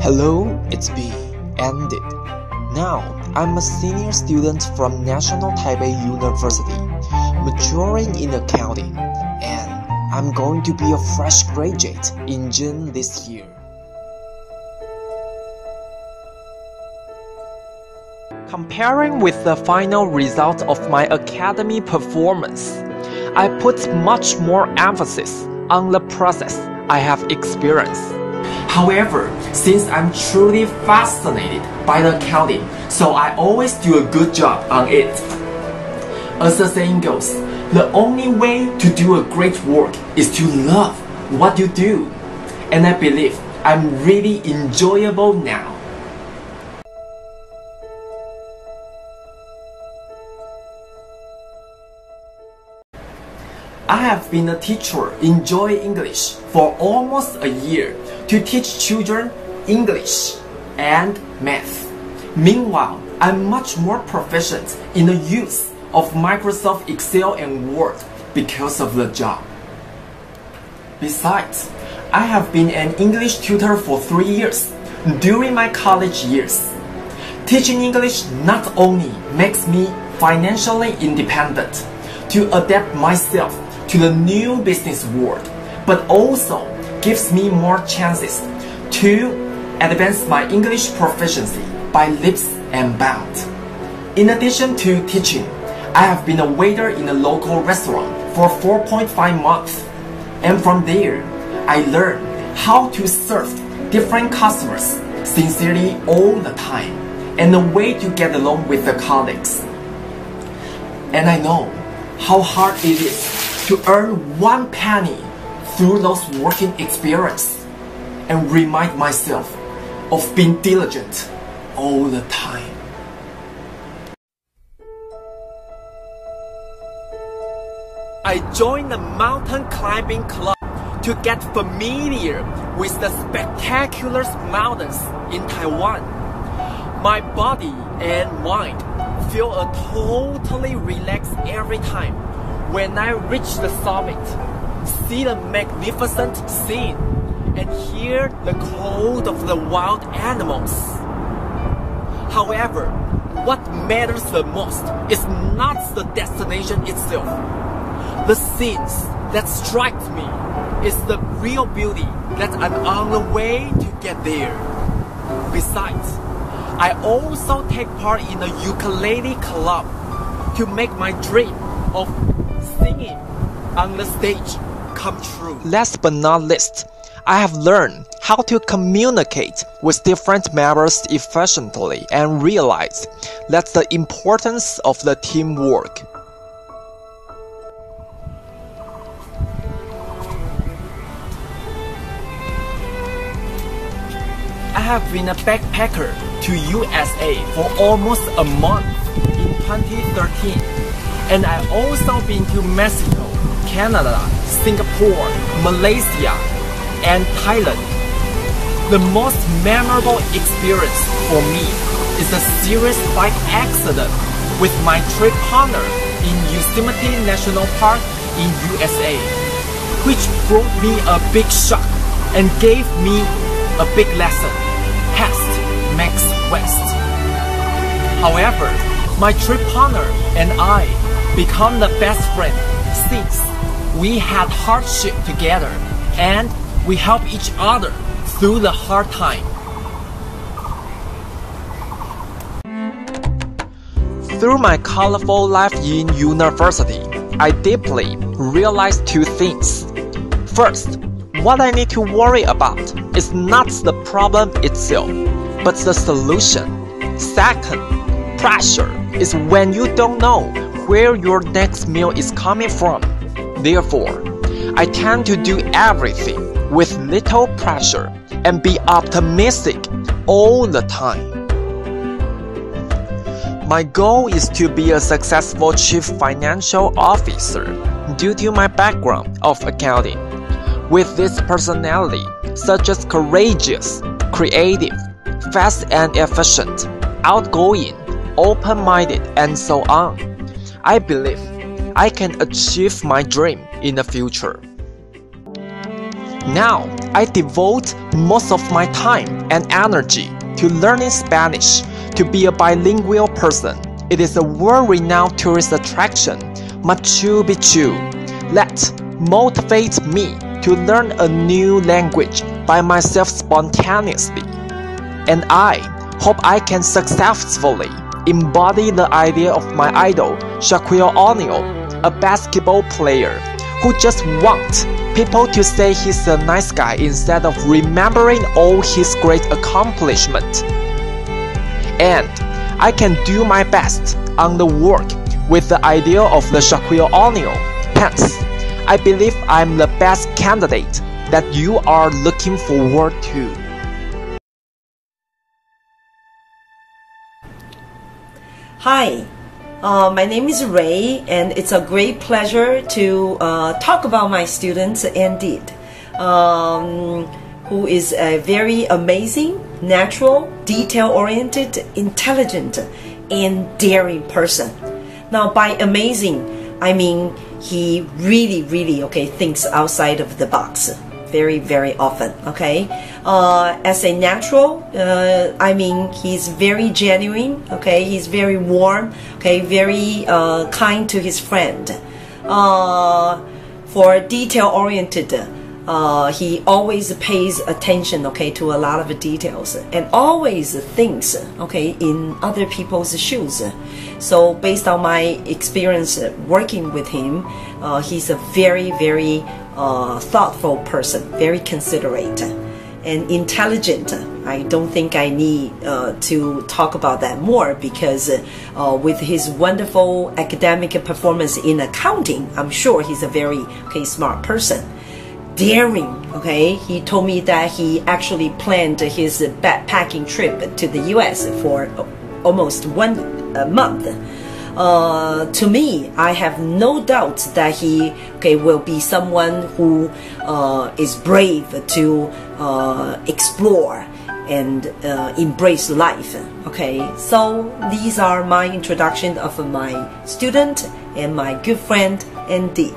Hello, it's B. Ended. Now, I'm a senior student from National Taipei University, majoring in accounting, and I'm going to be a fresh graduate in June this year. Comparing with the final result of my academy performance, I put much more emphasis on the process I have experienced. However, since I'm truly fascinated by the accounting, so I always do a good job on it. As the saying goes, the only way to do a great work is to love what you do. And I believe I'm really enjoyable now. I have been a teacher in Joy English for almost a year to teach children English and math. Meanwhile, I'm much more proficient in the use of Microsoft Excel and Word because of the job. Besides, I have been an English tutor for 3 years during my college years. Teaching English not only makes me financially independent to adapt myself to the new business world, but also gives me more chances to advance my English proficiency by leaps and bounds. In addition to teaching, I have been a waiter in a local restaurant for 4.5 months, and from there, I learned how to serve different customers sincerely all the time, and the way to get along with the colleagues. And I know how hard it is to earn 1 penny through those working experience, and remind myself of being diligent all the time. I joined the mountain climbing club to get familiar with the spectacular mountains in Taiwan. My body and mind feel totally relaxed every time when I reach the summit, see the magnificent scene, and hear the call of the wild animals. However, what matters the most is not the destination itself. The scenes that strike me is the real beauty that I'm on the way to get there. Besides, I also take part in a ukulele club to make my dream of singing on the stage come true. Last but not least, I have learned how to communicate with different members efficiently and realize that's the importance of the teamwork. I have been a backpacker to USA for almost a month in 2013, and I also been to Mexico, Canada, Singapore, Malaysia, and Thailand. The most memorable experience for me is a serious bike accident with my trip partner in Yosemite National Park in USA, which brought me a big shock and gave me a big lesson. Past makes west. However, my trip partner and I become the best friend since we had hardship together and we help each other through the hard time. Through my colorful life in university, I deeply realized 2 things. First, what I need to worry about is not the problem itself, but the solution. Second, pressure is when you don't know where your next meal is coming from. Therefore, I tend to do everything with little pressure and be optimistic all the time. My goal is to be a successful chief financial officer due to my background of accounting. With this personality, such as courageous, creative, fast and efficient, outgoing, open-minded, and so on, I believe I can achieve my dream in the future. Now, I devote most of my time and energy to learning Spanish. To be a bilingual person, it is a world-renowned tourist attraction, Machu Picchu, that motivates me to learn a new language by myself spontaneously. And I hope I can successfully embody the idea of my idol, Shaquille O'Neal, a basketball player who just wants people to say he's a nice guy instead of remembering all his great accomplishments. And I can do my best on the work with the idea of the Shaquille O'Neal. Hence, I believe I'm the best candidate that you are looking forward to. Hi, my name is Ray, and it's a great pleasure to talk about my student Indeed, who is a very amazing, natural, detail-oriented, intelligent, and daring person. Now, by amazing, I mean he really thinks outside of the box very often. Okay, as a natural, I mean he's very genuine. Okay, he's very warm. Okay, very kind to his friend. For detail-oriented, he always pays attention, okay, to a lot of details, and always thinks, okay, in other people's shoes. So based on my experience working with him, he's a very thoughtful person, very considerate and intelligent. I don't think I need to talk about that more, because with his wonderful academic performance in accounting, I'm sure he's a very smart person. Daring, okay, he told me that he actually planned his backpacking trip to the US for almost 1 month. To me, I have no doubt that he will be someone who is brave to explore and embrace life. Okay, so these are my introduction of my student and my good friend Indeed.